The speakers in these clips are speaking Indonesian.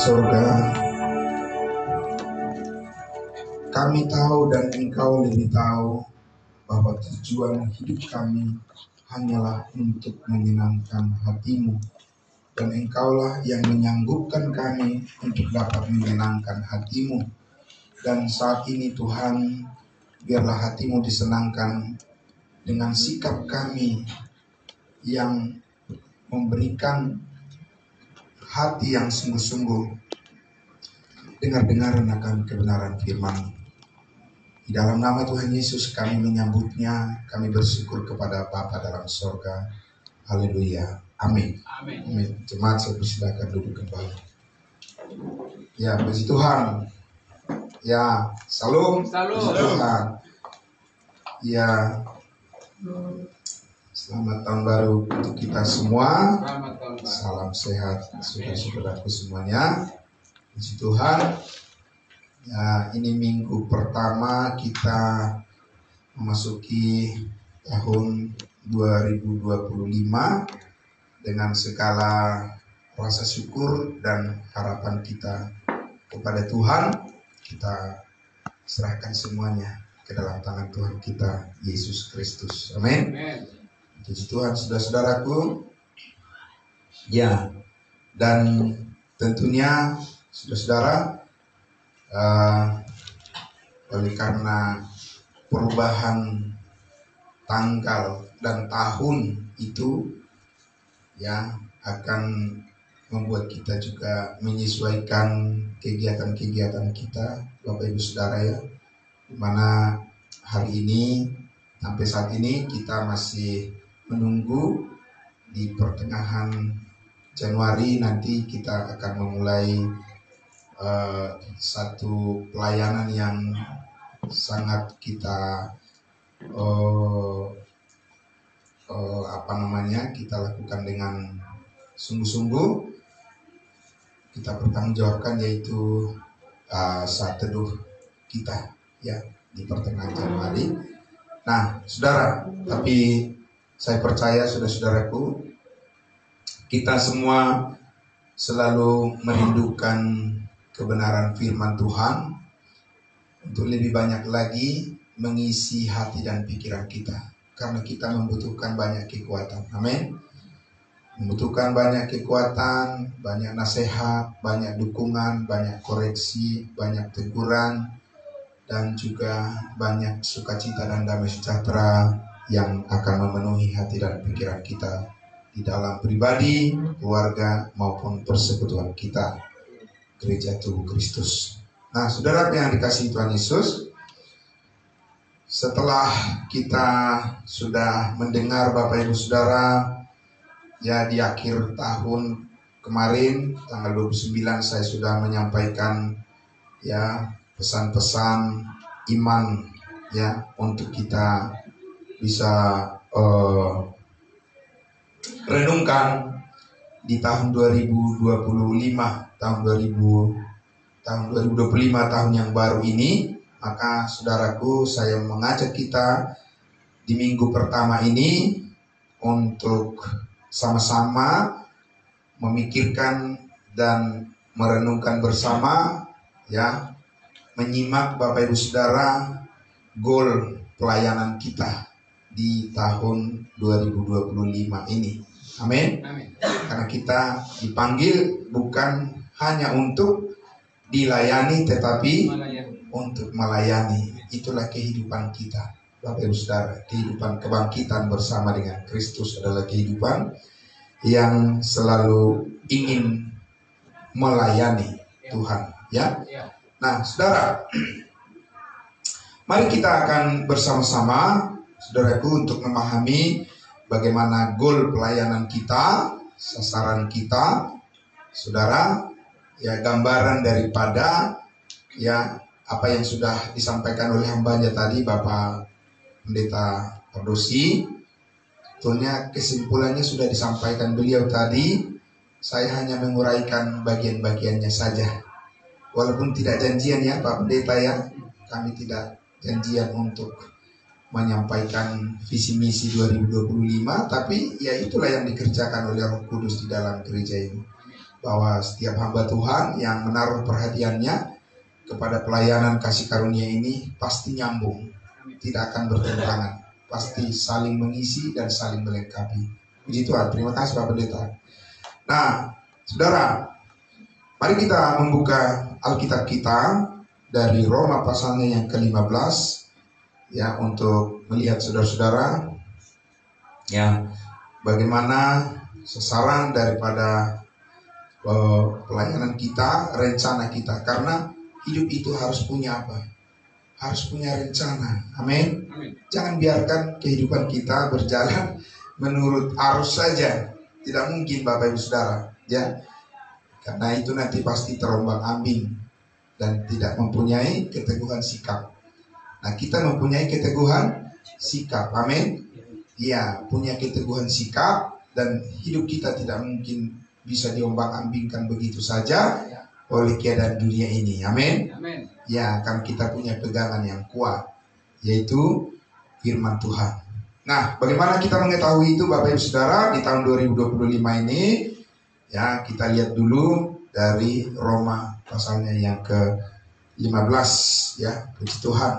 surga, kami tahu dan Engkau lebih tahu bahwa tujuan hidup kami hanyalah untuk menyenangkan hati-Mu. Dan Engkaulah yang menyanggupkan kami untuk dapat menyenangkan hati-Mu. Dan saat ini Tuhan, biarlah hati-Mu disenangkan dengan sikap kami yang memberikan hati yang sungguh-sungguh dengar-dengaran akan kebenaran firman. Di dalam nama Tuhan Yesus kami menyambutnya, kami bersyukur kepada Bapa dalam sorga. Haleluya. Amin. Amin. Jemaat saya persilakan duduk kembali. Ya, puji Tuhan. Ya, salam. Puji Tuhan. Ya, selamat tahun baru untuk kita semua. Salam sehat saudara-saudaraku semuanya. Puji Tuhan. Ya, ini minggu pertama kita memasuki tahun 2025 dengan segala rasa syukur dan harapan kita kepada Tuhan. Kita serahkan semuanya ke dalam tangan Tuhan kita, Yesus Kristus. Amin. Puji Tuhan, saudara-saudaraku. Ya, dan tentunya saudara-saudara, oleh karena perubahan tanggal dan tahun itu ya akan membuat kita juga menyesuaikan kegiatan-kegiatan kita, Bapak Ibu Saudara ya, dimana hari ini sampai saat ini kita masih menunggu di pertengahan Januari nanti kita akan memulai satu pelayanan yang sangat kita kita lakukan dengan sungguh-sungguh. Kita bertanggungjawabkan yaitu saat teduh kita ya di pertengahan Januari. Nah, saudara, tapi saya percaya saudara-saudaraku, kita semua selalu merindukan kebenaran firman Tuhan untuk lebih banyak lagi mengisi hati dan pikiran kita, karena kita membutuhkan banyak kekuatan. Amin. Membutuhkan banyak kekuatan, banyak nasihat, banyak dukungan, banyak koreksi, banyak teguran, dan juga banyak sukacita dan damai sejahtera yang akan memenuhi hati dan pikiran kita di dalam pribadi, keluarga, maupun persekutuan kita, gereja tubuh Kristus. Nah, saudara yang dikasihi Tuhan Yesus, setelah kita sudah mendengar Bapak Ibu Saudara, ya di akhir tahun kemarin tanggal 29 saya sudah menyampaikan ya pesan-pesan iman ya untuk kita bisa renungkan di tahun 2025, tahun 2025 tahun yang baru ini. Maka saudaraku, saya mengajak kita di minggu pertama ini untuk sama-sama memikirkan dan merenungkan bersama ya, menyimak Bapak Ibu Saudara goal pelayanan kita di tahun 2025 ini. Amin. Karena kita dipanggil bukan hanya untuk dilayani tetapi untuk melayani. Itulah kehidupan kita, Bapak Ibu Saudara. Kehidupan kebangkitan bersama dengan Kristus adalah kehidupan yang selalu ingin melayani Tuhan ya. Nah, saudara, mari kita akan bersama-sama saudaraku untuk memahami bagaimana goal pelayanan kita, sasaran kita, saudara, ya gambaran daripada ya apa yang sudah disampaikan oleh hambanya tadi, Bapak Pendeta Pardosi. Sebetulnya kesimpulannya sudah disampaikan beliau tadi, saya hanya menguraikan bagian-bagiannya saja. Walaupun tidak janjian ya Pak Pendeta ya, kami tidak janjian untuk menyampaikan visi misi 2025, tapi ya itulah yang dikerjakan oleh Roh Kudus di dalam gereja ini. bahwa setiap hamba Tuhan yang menaruh perhatiannya kepada pelayanan kasih karunia ini pasti nyambung, tidak akan bertentangan, pasti saling mengisi dan saling melengkapi. Puji Tuhan, terima kasih Pak Pendeta. Nah, saudara, mari kita membuka Alkitab kita dari Roma pasalnya yang ke-15 ya, untuk melihat saudara-saudara ya bagaimana sasaran daripada pelayanan kita, rencana kita. Karena hidup itu harus punya apa? Harus punya rencana. Amin. Jangan biarkan kehidupan kita berjalan menurut arus saja. Tidak mungkin Bapak Ibu Saudara, ya. Karena itu nanti pasti terombang-ambing dan tidak mempunyai keteguhan sikap. Nah, kita mempunyai keteguhan sikap. Amin. Ya, punya keteguhan sikap, dan hidup kita tidak mungkin bisa diombang-ambingkan begitu saja oleh keadaan dunia ini. Amin. Ya, kan kita punya pegangan yang kuat, yaitu firman Tuhan. Nah, bagaimana kita mengetahui itu Bapak Ibu Saudara di tahun 2025 ini? Ya, kita lihat dulu dari Roma pasalnya yang ke-15 ya, puji Tuhan.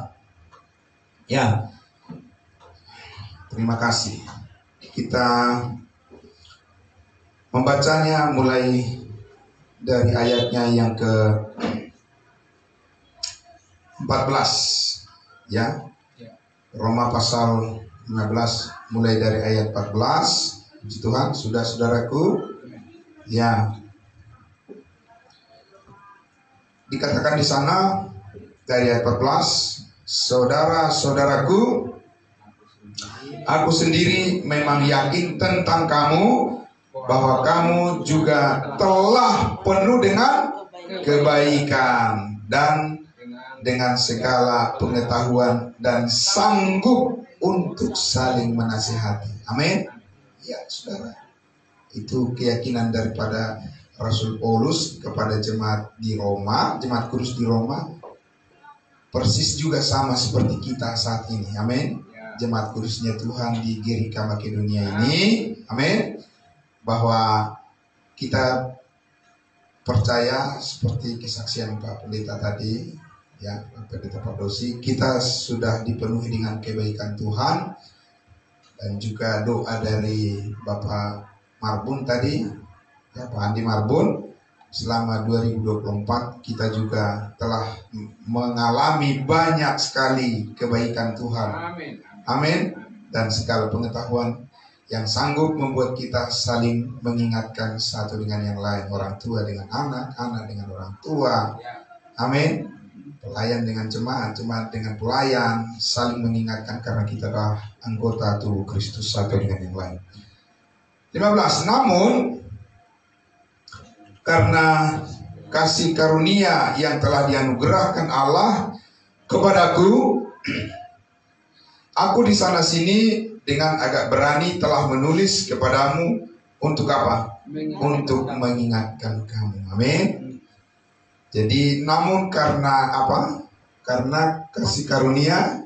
Ya. Terima kasih. Kita membacanya mulai dari ayatnya yang ke-14 ya. Roma pasal 15 mulai dari ayat 14. Puji Tuhan, sudah saudaraku. Ya. Dikatakan di sana dari ayat 14, saudara-saudaraku, aku sendiri memang yakin tentang kamu bahwa kamu juga telah penuh dengan kebaikan dan dengan segala pengetahuan dan sanggup untuk saling menasihati. Amin. Ya, saudara. Itu keyakinan daripada Rasul Paulus kepada jemaat di Roma, jemaat kudus di Roma. Persis juga sama seperti kita saat ini. Amin. Jemaat kudusnya Tuhan di Gerika Makedonia ini. Amin. Bahwa kita percaya seperti kesaksian Pak Pendeta tadi, ya, Pak Pendeta Pardosi, kita sudah dipenuhi dengan kebaikan Tuhan, dan juga doa dari Bapak Marbun tadi, ya, Pak Andi Marbun. Selama 2024 kita juga telah mengalami banyak sekali kebaikan Tuhan. Amin. Amin. Dan segala pengetahuan yang sanggup membuat kita saling mengingatkan satu dengan yang lain. Orang tua dengan anak, anak dengan orang tua. Amin. Pelayan dengan jemaat, jemaat dengan pelayan, saling mengingatkan karena kita adalah anggota tubuh Kristus satu dengan yang lain. 15. Namun karena kasih karunia yang telah dianugerahkan Allah kepadaku, aku di sana sini dengan agak berani telah menulis kepadamu untuk apa? Untuk mengingatkan kamu. Amin. Jadi namun karena apa? Karena kasih karunia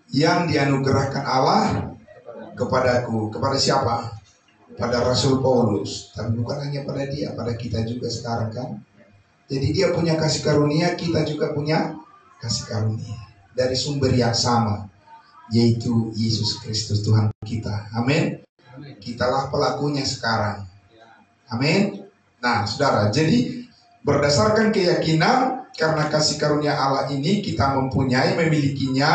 yang dianugerahkan Allah kepadaku. Kepada siapa? Pada Rasul Paulus. Tapi bukan hanya pada dia, pada kita juga sekarang kan. Jadi dia punya kasih karunia, kita juga punya kasih karunia dari sumber yang sama, yaitu Yesus Kristus Tuhan kita. Amin. Kitalah pelakunya sekarang. Amin. Nah, saudara, jadi berdasarkan keyakinan karena kasih karunia Allah ini kita memilikinya,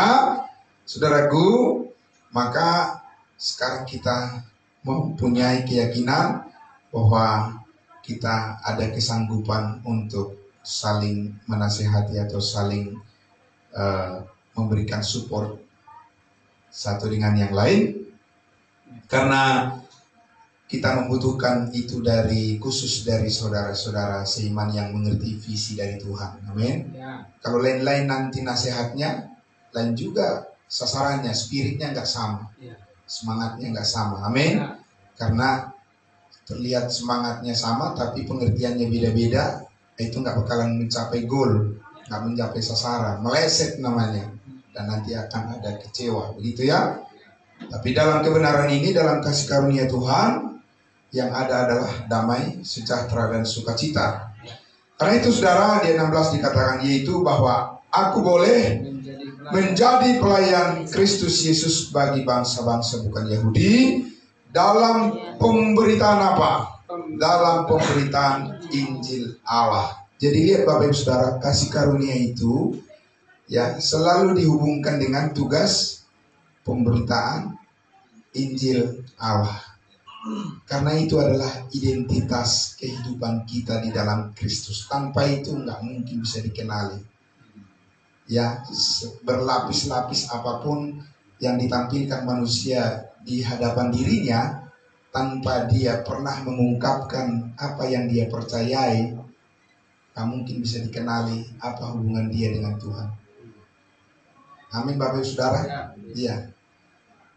saudaraku, maka sekarang kita mempunyai keyakinan bahwa kita ada kesanggupan untuk saling menasihati atau saling memberikan support satu dengan yang lain, karena kita membutuhkan itu khusus dari saudara-saudara seiman yang mengerti visi dari Tuhan. Amin. Ya. Kalau lain-lain nanti nasihatnya lain juga, sasarannya, spiritnya nggak sama. Ya. Semangatnya nggak sama. Amin. Ya. Karena terlihat semangatnya sama tapi pengertiannya beda-beda, itu nggak bakalan mencapai goal, nggak mencapai sasaran, meleset namanya, dan nanti akan ada kecewa, begitu ya. Tapi dalam kebenaran ini, dalam kasih karunia Tuhan, yang ada adalah damai, sejahtera, dan sukacita. Karena itu saudara, di 16 dikatakan yaitu bahwa aku boleh menjadi pelayan Kristus Yesus bagi bangsa-bangsa bukan Yahudi dalam pemberitaan apa? Dalam pemberitaan Injil Allah. Jadi lihat Bapak Ibu Saudara, kasih karunia itu ya selalu dihubungkan dengan tugas pemberitaan Injil Allah. Karena itu adalah identitas kehidupan kita di dalam Kristus. Tanpa itu nggak mungkin bisa dikenali. Ya, berlapis-lapis apapun yang ditampilkan manusia di hadapan dirinya, tanpa dia pernah mengungkapkan apa yang dia percayai, nggak mungkin bisa dikenali apa hubungan dia dengan Tuhan. Amin Bapak Ibu Saudara. Iya.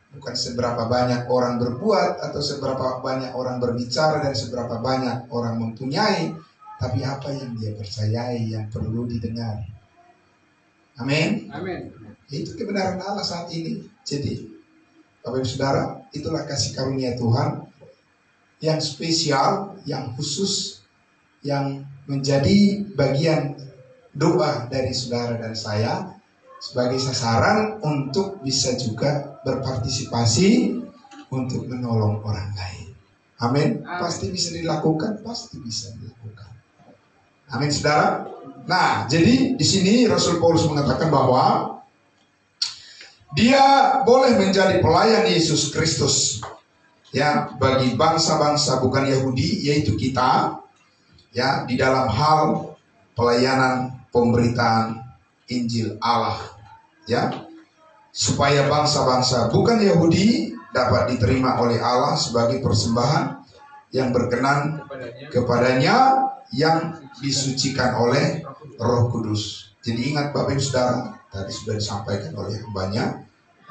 Bukan seberapa banyak orang berbuat atau seberapa banyak orang berbicara dan seberapa banyak orang mempunyai, tapi apa yang dia percayai yang perlu didengar. Amin. Amin. Itu kebenaran Allah saat ini. Jadi, Bapak Ibu Saudara, itulah kasih karunia Tuhan yang spesial, yang khusus, yang menjadi bagian doa dari saudara dan saya sebagai sasaran untuk bisa juga berpartisipasi untuk menolong orang lain. Amin. Pasti bisa dilakukan, pasti bisa dilakukan. Amin, saudara. Nah, jadi di sini Rasul Paulus mengatakan bahwa dia boleh menjadi pelayan Yesus Kristus ya bagi bangsa-bangsa bukan Yahudi, yaitu kita ya di dalam hal pelayanan pemberitaan Injil Allah ya, supaya bangsa-bangsa bukan Yahudi dapat diterima oleh Allah sebagai persembahan yang berkenan kepadanya yang disucikan oleh Roh Kudus. Jadi ingat Bapak Ibu Saudara, tadi sudah disampaikan oleh banyak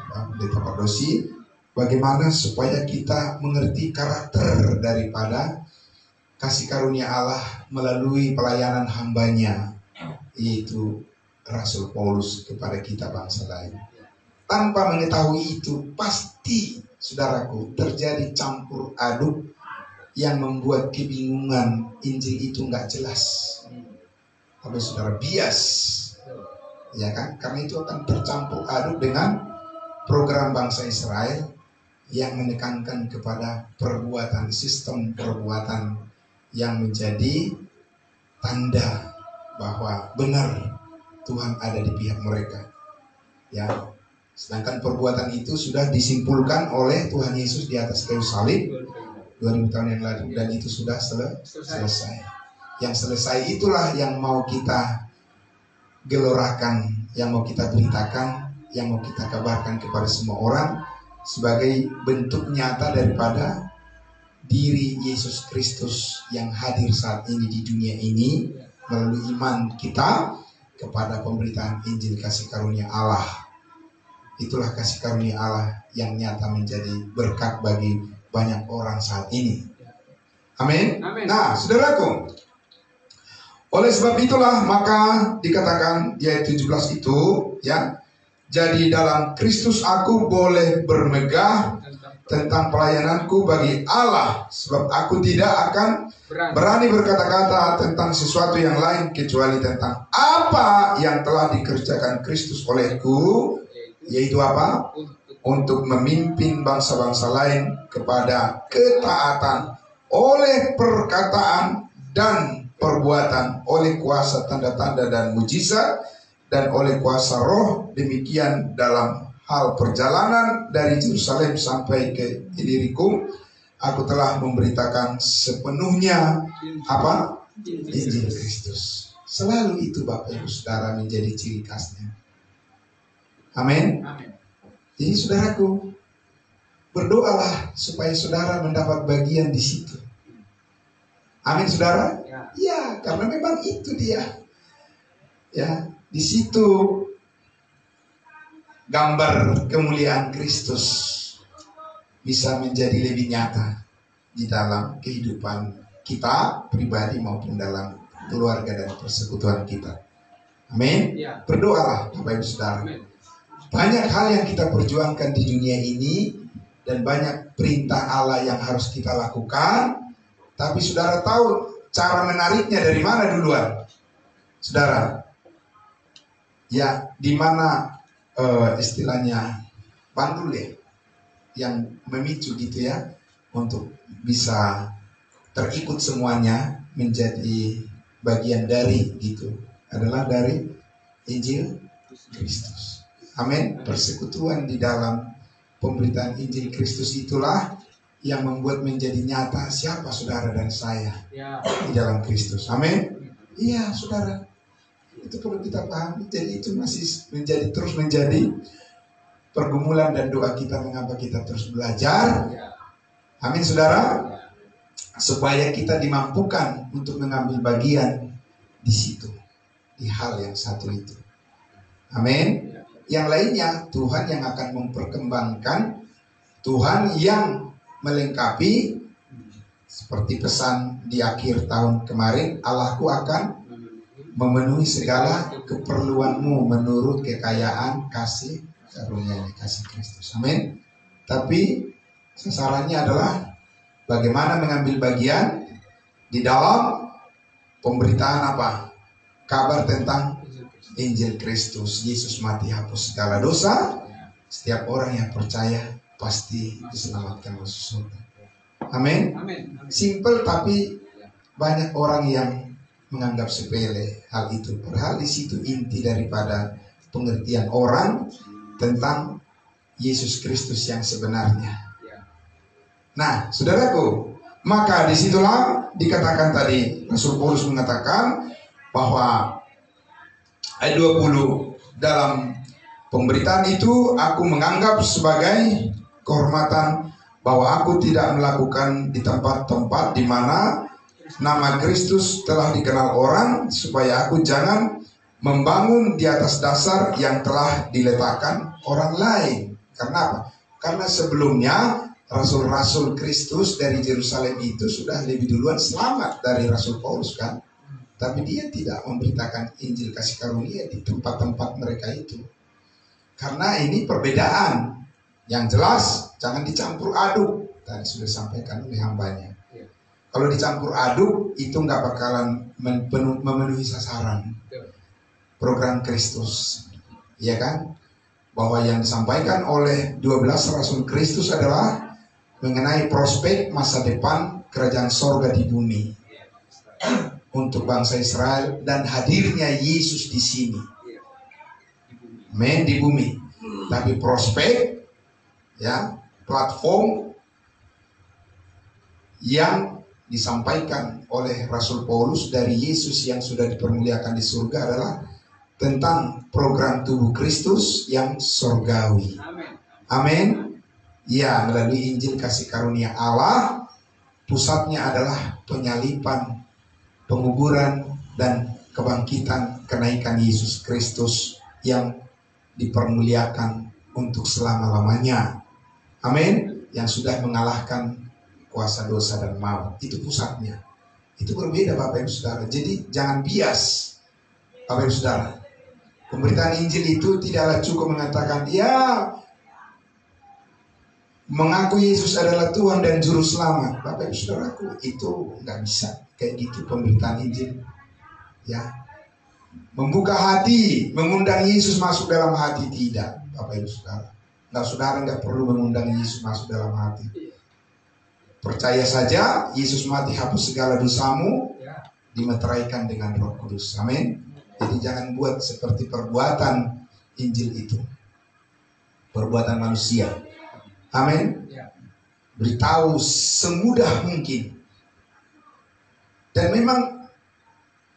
Pendeta Pardosi, bagaimana supaya kita mengerti karakter daripada kasih karunia Allah melalui pelayanan hambanya, yaitu Rasul Paulus kepada kita bangsa lain. Tanpa mengetahui itu, pasti saudaraku terjadi campur aduk yang membuat kebingungan. Injil itu nggak jelas, tapi saudara bias, ya kan? Karena itu akan tercampur aduk dengan program bangsa Israel yang menekankan kepada perbuatan, sistem perbuatan yang menjadi tanda bahwa benar Tuhan ada di pihak mereka. Ya, sedangkan perbuatan itu sudah disimpulkan oleh Tuhan Yesus di atas kayu salib 2000 tahun yang lalu, dan itu sudah selesai. Yang selesai itulah yang mau kita gelorakan, yang mau kita beritakan, yang mau kita kabarkan kepada semua orang sebagai bentuk nyata daripada diri Yesus Kristus yang hadir saat ini di dunia ini melalui iman kita kepada pemberitaan Injil kasih karunia Allah. Itulah kasih karunia Allah yang nyata menjadi berkat bagi banyak orang saat ini. Amin. Nah, saudaraku, oleh sebab itulah maka dikatakan di ayat 17 itu ya, jadi dalam Kristus aku boleh bermegah tentang pelayananku bagi Allah, sebab aku tidak akan berani berkata-kata tentang sesuatu yang lain kecuali tentang apa yang telah dikerjakan Kristus olehku, yaitu apa? Untuk memimpin bangsa-bangsa lain kepada ketaatan oleh perkataan dan perbuatan, oleh kuasa tanda-tanda dan mujizat, dan oleh kuasa roh. Demikian dalam hal perjalanan dari Yerusalem sampai ke Ilirikum, aku telah memberitakan sepenuhnya apa? Injil Kristus. Selalu itu Bapak Ibu Saudara menjadi ciri khasnya. Amin. Jadi saudaraku, berdoalah supaya saudara mendapat bagian di situ. Amin saudara? Ya, karena memang itu dia. Ya, di situ gambar kemuliaan Kristus bisa menjadi lebih nyata di dalam kehidupan kita pribadi maupun dalam keluarga dan persekutuan kita. Amin. Berdoalah Bapak Ibu Saudara. Banyak hal yang kita perjuangkan di dunia ini dan banyak perintah Allah yang harus kita lakukan. Tapi saudara tahu cara menariknya dari mana duluan? Saudara, ya di mana istilahnya bandul ya, yang memicu gitu ya, untuk bisa terikut semuanya menjadi bagian dari gitu, adalah dari Injil Kristus. Amin. Persekutuan di dalam pemberitaan Injil Kristus itulah yang membuat menjadi nyata siapa saudara dan saya di dalam Kristus. Amin. Iya saudara, itu perlu kita pahami. Jadi itu masih terus menjadi pergumulan dan doa kita, mengapa kita terus belajar. Amin saudara, supaya kita dimampukan untuk mengambil bagian di situ, di hal yang satu itu. Amin. Yang lainnya Tuhan yang akan memperkembangkan, Tuhan yang melengkapi. Seperti pesan di akhir tahun kemarin, Allahku akan memenuhi segala keperluanmu menurut kekayaan kasih karunia kasih Kristus. Amin. Tapi sasarannya adalah bagaimana mengambil bagian di dalam pemberitaan apa? Kabar tentang Injil Kristus. Yesus mati hapus segala dosa. Setiap orang yang percaya pasti diselamatkan masuk surga. Amin. Simple, tapi banyak orang yang menganggap sepele hal itu. Padahal di situ inti daripada pengertian orang tentang Yesus Kristus yang sebenarnya. Nah, saudaraku, maka disitulah dikatakan tadi, Rasul Paulus mengatakan bahwa ayat 20, dalam pemberitaan itu aku menganggap sebagai kehormatan bahwa aku tidak melakukan di tempat-tempat di mana nama Kristus telah dikenal orang, supaya aku jangan membangun di atas dasar yang telah diletakkan orang lain. Karena apa? Karena sebelumnya Rasul-Rasul Kristus dari Yerusalem itu sudah lebih duluan selamat dari Rasul Paulus kan. Tapi dia tidak memberitakan Injil kasih karunia di tempat-tempat mereka itu. Karena ini perbedaan. Yang jelas jangan dicampur aduk. Tadi sudah sampaikan oleh hambanya. Kalau dicampur aduk itu nggak bakalan memenuhi sasaran program Kristus. Ya kan? Bahwa yang disampaikan oleh 12 Rasul Kristus adalah mengenai prospek masa depan kerajaan sorga di bumi untuk bangsa Israel dan hadirnya Yesus di sini. Amin, di bumi. Tapi prospek, ya, platform yang disampaikan oleh Rasul Paulus dari Yesus yang sudah dipermuliakan di surga adalah tentang program tubuh Kristus yang surgawi. Amin. Ya, melalui Injil kasih karunia Allah, pusatnya adalah penyalipan, penguburan, dan kebangkitan kenaikan Yesus Kristus yang dipermuliakan untuk selama-lamanya. Amin. Yang sudah mengalahkan kuasa dosa dan maut. Itu pusatnya. Itu berbeda Bapak Ibu Saudara. Jadi jangan bias Bapak Ibu Saudara. Pemberitaan Injil itu tidaklah cukup mengatakan, ya, mengaku Yesus adalah Tuhan dan Juru Selamat. Bapak Ibu Saudaraku, itu nggak bisa kayak gitu pemberitaan Injil. Ya, membuka hati, mengundang Yesus masuk dalam hati, tidak, Bapak Ibu Saudara. Saudara nggak perlu mengundang Yesus masuk dalam hati. Percaya saja, Yesus mati hapus segala dosamu, dimeteraikan dengan Roh Kudus. Amin. Jadi jangan buat seperti perbuatan Injil itu, perbuatan manusia. Amin. Beritahu semudah mungkin. Dan memang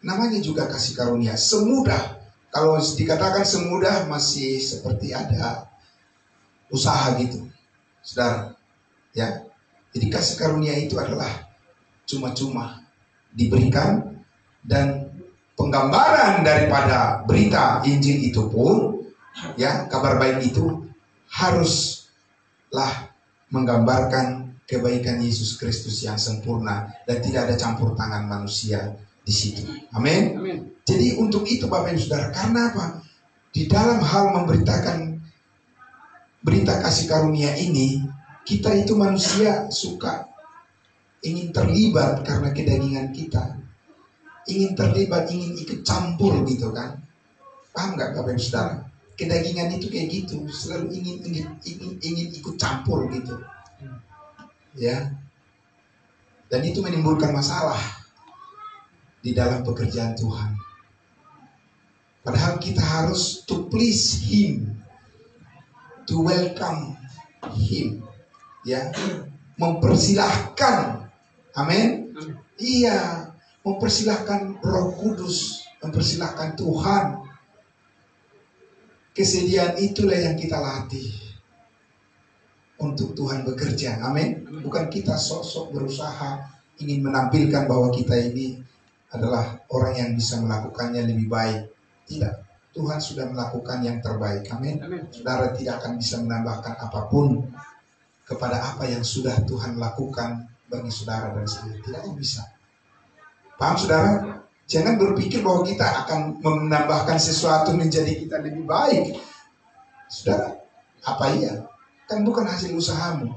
namanya juga kasih karunia, semudah. Kalau dikatakan semudah masih seperti ada usaha gitu, saudara. Ya, jadi kasih karunia itu adalah cuma-cuma diberikan, dan penggambaran daripada berita Injil itu pun, ya, kabar baik itu haruslah menggambarkan kebaikan Yesus Kristus yang sempurna dan tidak ada campur tangan manusia di situ. Amin. Jadi untuk itu Bapak Ibu Saudara, karena apa? Di dalam hal memberitakan berita kasih karunia ini, Kita itu manusia suka ingin terlibat karena kedagingan kita. Ingin terlibat, ingin ikut campur gitu kan. Paham nggak Bapak Ibu Saudara? Kedagingan itu kayak gitu, selalu ingin ikut campur gitu. Ya. Dan itu menimbulkan masalah di dalam pekerjaan Tuhan. Padahal kita harus to please Him, to welcome Him, ya, mempersilahkan, amin. Iya, mempersilahkan Roh Kudus, mempersilahkan Tuhan. Kesediaan itulah yang kita latih untuk Tuhan bekerja, amin. Bukan kita sok-sok berusaha ingin menampilkan bahwa kita ini adalah orang yang bisa melakukannya lebih baik. Tidak, Tuhan sudah melakukan yang terbaik, amin. Saudara tidak akan bisa menambahkan apapun kepada apa yang sudah Tuhan lakukan bagi saudara dan saya. Tidak bisa. Paham saudara? Jangan berpikir bahwa kita akan menambahkan sesuatu menjadi kita lebih baik. Saudara, apa iya? Kan bukan hasil usahamu.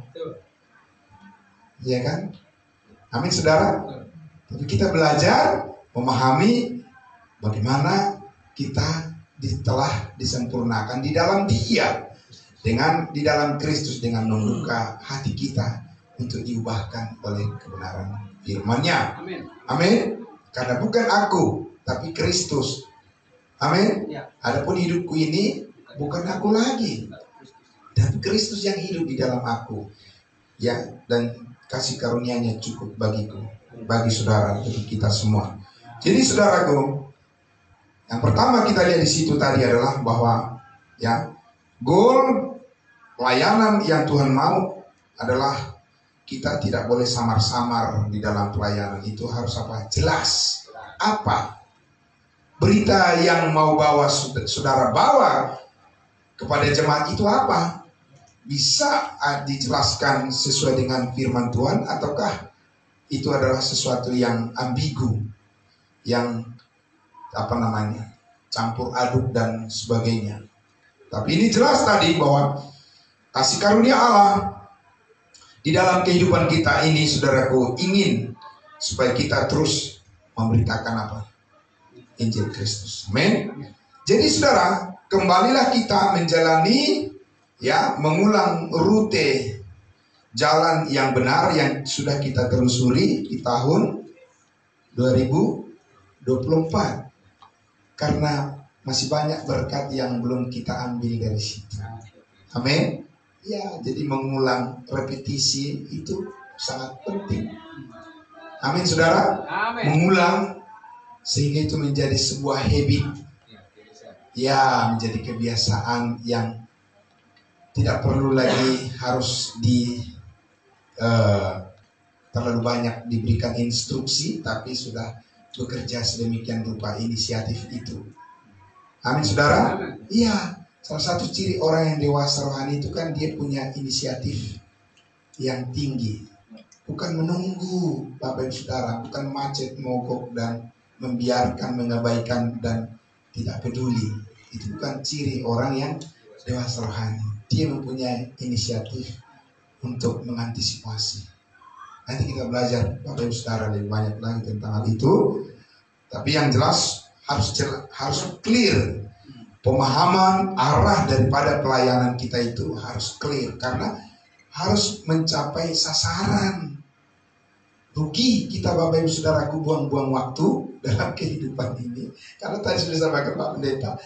Iya kan? Amin saudara. Tapi kita belajar memahami bagaimana kita telah disempurnakan di dalam Dia, di dalam Kristus, dengan membuka hati kita untuk diubahkan oleh kebenaran firman-Nya. Amin. Amin. Karena bukan aku, tapi Kristus. Amin. Adapun hidupku ini bukan aku lagi, dan Kristus yang hidup di dalam aku. Ya, dan kasih karunia-Nya cukup bagiku, bagi saudara, bagi kita semua. Jadi saudaraku, yang pertama kita lihat di situ tadi adalah bahwa ya, goal pelayanan yang Tuhan mau adalah kita tidak boleh samar-samar di dalam pelayanan. Itu harus apa? Jelas. Apa berita yang mau saudara bawa kepada jemaat itu apa? Bisa dijelaskan sesuai dengan firman Tuhan, ataukah itu adalah sesuatu yang ambigu, yang campur aduk dan sebagainya. Tapi ini jelas tadi bahwa kasih karunia Allah di dalam kehidupan kita ini, saudaraku, ingin supaya kita terus memberitakan apa? Injil Kristus. Amin. Jadi saudara, kembalilah kita menjalani, ya, mengulang rute jalan yang benar yang sudah kita telusuri di tahun 2024. Karena masih banyak berkat yang belum kita ambil dari situ. Amin. Ya, jadi mengulang, repetisi itu sangat penting. Amin, saudara. Amin. Mengulang sehingga itu menjadi sebuah habit. Ya, menjadi kebiasaan yang tidak perlu lagi harus terlalu banyak diberikan instruksi, tapi sudah bekerja sedemikian rupa inisiatif itu. Amin, saudara. Iya. Salah satu ciri orang yang dewasa rohani itu kan dia punya inisiatif yang tinggi. Bukan menunggu, Bapak Ibu Saudara, bukan macet, mogok, dan membiarkan, mengabaikan, dan tidak peduli. Itu bukan ciri orang yang dewasa rohani. Dia mempunyai inisiatif untuk mengantisipasi. Nanti kita belajar, Bapak Ibu Saudara, lebih banyak lagi tentang hal itu. Tapi yang jelas harus clear. Pemahaman arah daripada pelayanan kita itu harus clear, karena harus mencapai sasaran. Rugi kita, Bapak Ibu Saudaraku, buang-buang waktu dalam kehidupan ini. Karena tadi sudah sampaikan Pak Pendeta,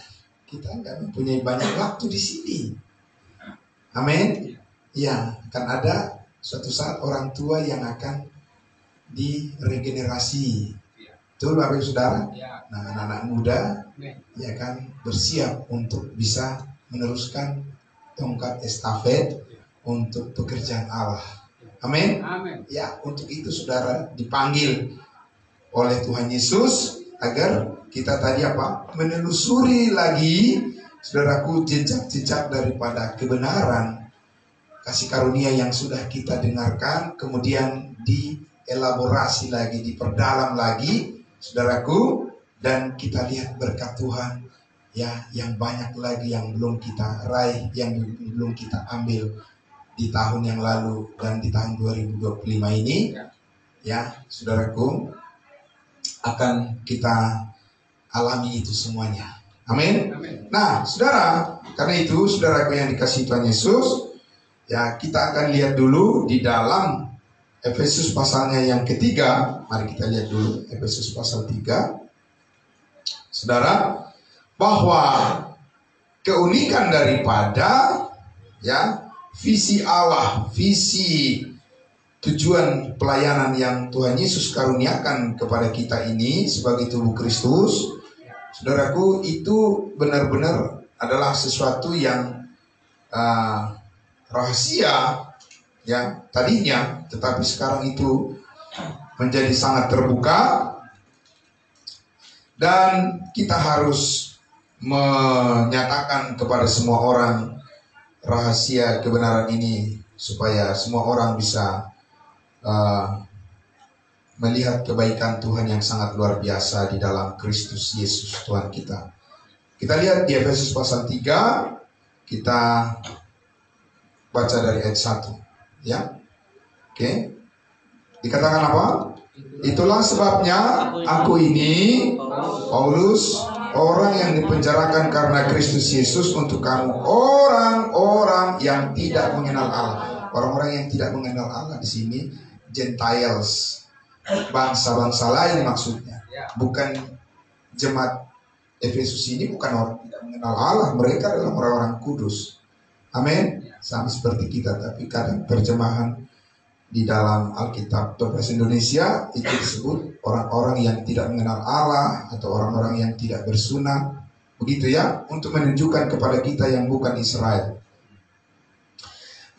kita nggak mempunyai banyak waktu di sini. Amin. Ya, akan ada suatu saat orang tua yang akan diregenerasi. Betul, Bapak Ibu Saudara. Nah, anak-anak muda ya kan bersiap untuk bisa meneruskan tongkat estafet untuk pekerjaan Allah. Amin. Ya, untuk itu saudara dipanggil oleh Tuhan Yesus agar kita tadi menelusuri lagi, saudaraku, jejak-jejak daripada kebenaran kasih karunia yang sudah kita dengarkan, kemudian dielaborasi lagi, diperdalam lagi, saudaraku. Dan kita lihat berkat Tuhan, ya, yang banyak lagi yang belum kita raih, yang belum kita ambil di tahun yang lalu dan di tahun 2025 ini, ya saudaraku, akan kita alami itu semuanya. Amin. Nah, saudara, karena itu saudaraku yang dikasihi Tuhan Yesus, ya kita akan lihat dulu di dalam Efesus pasalnya yang ketiga. Mari kita lihat dulu Efesus pasal 3. Saudara, bahwa keunikan daripada ya visi Allah, visi tujuan pelayanan yang Tuhan Yesus karuniakan kepada kita ini sebagai tubuh Kristus, saudaraku, itu benar-benar adalah sesuatu yang rahasia ya tadinya, tetapi sekarang itu menjadi sangat terbuka dan kita harus menyatakan kepada semua orang rahasia kebenaran ini supaya semua orang bisa melihat kebaikan Tuhan yang sangat luar biasa di dalam Kristus Yesus Tuhan kita. Kita lihat di Efesus pasal 3, kita baca dari ayat 1 ya. Oke. Dikatakan apa? Itulah sebabnya aku ini Paulus, orang yang dipenjarakan karena Kristus Yesus untuk kamu, orang-orang yang tidak mengenal Allah. Orang-orang yang tidak mengenal Allah di sini Gentiles, bangsa-bangsa lain maksudnya. Bukan jemaat Efesus ini bukan orang tidak mengenal Allah, mereka adalah orang-orang kudus. Amin. Sama seperti kita, tapi kadang terjemahan di dalam Alkitab bahasa Indonesia itu disebut orang-orang yang tidak mengenal Allah atau orang-orang yang tidak bersunat, begitu ya, untuk menunjukkan kepada kita yang bukan Israel.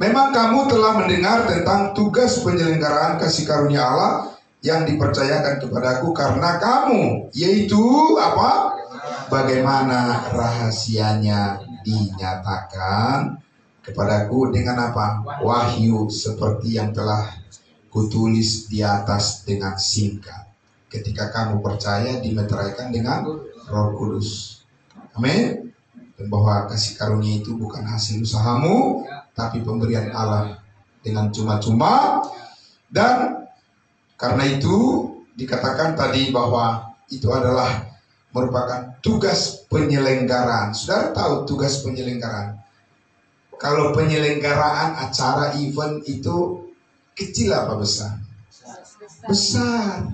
Memang kamu telah mendengar tentang tugas penyelenggaraan kasih karunia Allah yang dipercayakan kepadaku karena kamu, yaitu apa? Bagaimana rahasianya dinyatakan kepadaku dengan apa? Wahyu seperti yang telah kutulis di atas dengan singkat. Ketika kamu percaya dimeteraikan dengan Roh Kudus. Amin. Dan bahwa kasih karunia itu bukan hasil usahamu, tapi pemberian Allah dengan cuma-cuma. Dan karena itu dikatakan tadi bahwa itu adalah merupakan tugas penyelenggaraan. Saudara tahu tugas penyelenggaraan? Kalau penyelenggaraan acara event itu kecil apa besar? Besar.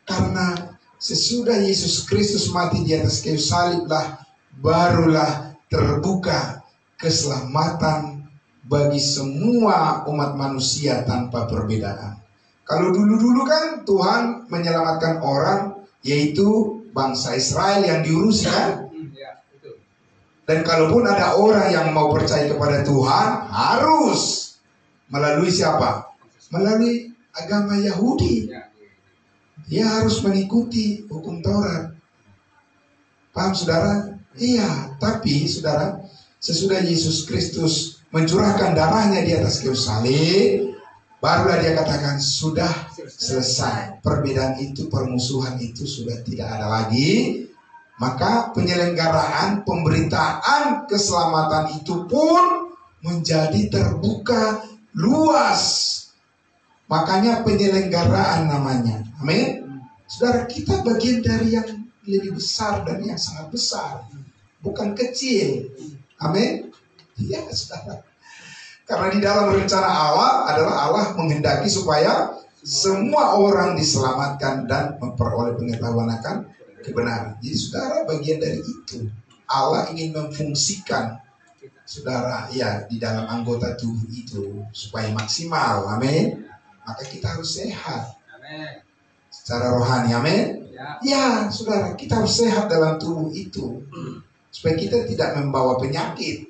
Karena sesudah Yesus Kristus mati di atas kayu salib lah, barulah terbuka keselamatan bagi semua umat manusia tanpa perbedaan. Kalau dulu-dulu kan Tuhan menyelamatkan orang, yaitu bangsa Israel yang diurusi kan? Dan kalaupun ada orang yang mau percaya kepada Tuhan, harus melalui siapa? Melalui agama Yahudi. Dia harus mengikuti hukum Taurat. Paham saudara? Iya, tapi saudara, sesudah Yesus Kristus mencurahkan darahnya di atas kayu salib, barulah dia katakan sudah selesai. Perbedaan itu, permusuhan itu sudah tidak ada lagi. Maka penyelenggaraan pemberitaan keselamatan itu pun menjadi terbuka luas. Makanya penyelenggaraan namanya. Amin. Saudara, kita bagian dari yang lebih besar dan yang sangat besar, bukan kecil. Amin. Iya, saudara. Karena di dalam rencana Allah adalah Allah menghendaki supaya semua orang diselamatkan dan memperoleh pengetahuan akan kebenaran. Jadi saudara bagian dari itu. Allah ingin memfungsikan saudara ya di dalam anggota tubuh itu supaya maksimal. Amin. Maka kita harus sehat. Amin. Secara rohani. Amin. Ya, saudara, kita harus sehat dalam tubuh itu supaya kita tidak membawa penyakit.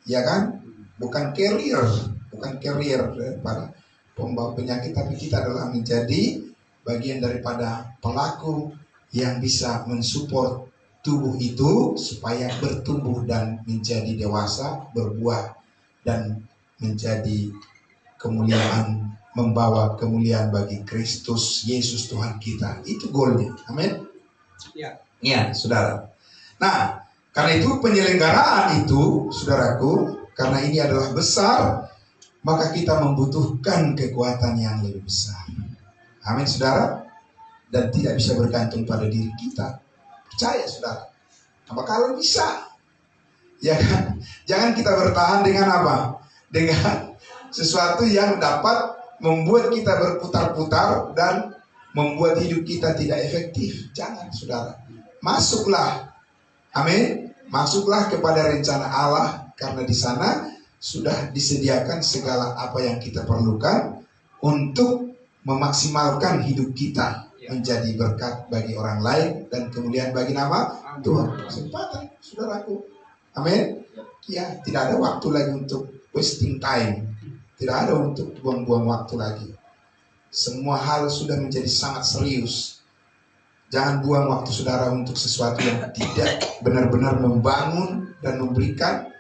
Ya kan? Bukan carrier daripada pembawa penyakit, tapi kita adalah menjadi bagian daripada pelaku yang bisa mensupport tubuh itu supaya bertumbuh dan menjadi dewasa, berbuah dan menjadi kemuliaan, membawa kemuliaan bagi Kristus Yesus Tuhan kita. Itu goalnya. Amin. Ya, saudara. Nah, karena itu penyelenggaraan itu, saudaraku, karena ini adalah besar, maka kita membutuhkan kekuatan yang lebih besar. Amin, saudara. Dan tidak bisa bergantung pada diri kita. Percaya, saudara. Apa kalau bisa? Ya kan? Jangan kita bertahan dengan apa? Dengan sesuatu yang dapat membuat kita berputar-putar dan membuat hidup kita tidak efektif. Jangan, saudara. Masuklah. Amin. Masuklah kepada rencana Allah, karena di sana sudah disediakan segala apa yang kita perlukan untuk memaksimalkan hidup kita menjadi berkat bagi orang lain dan kemudian bagi nama Tuhan. Kesempatan, saudaraku. Amin. Ya, tidak ada waktu lagi untuk wasting time. Tidak ada untuk buang-buang waktu lagi. Semua hal sudah menjadi sangat serius. Jangan buang waktu saudara untuk sesuatu yang tidak benar-benar membangun dan memberikan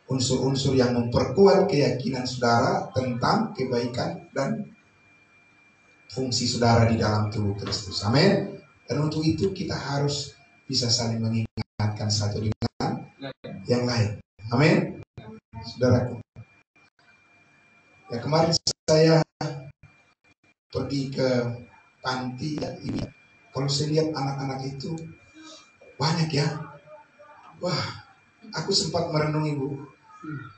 unsur-unsur yang memperkuat keyakinan saudara tentang kebaikan dan fungsi saudara di dalam tubuh Kristus. Amin. Dan untuk itu kita harus bisa saling mengingatkan satu dengan yang lain. Amin. Saudaraku. Ya, kemarin saya pergi ke panti ya, ini. Kalau saya lihat anak-anak itu banyak ya. Wah, aku sempat merenungi, Bu.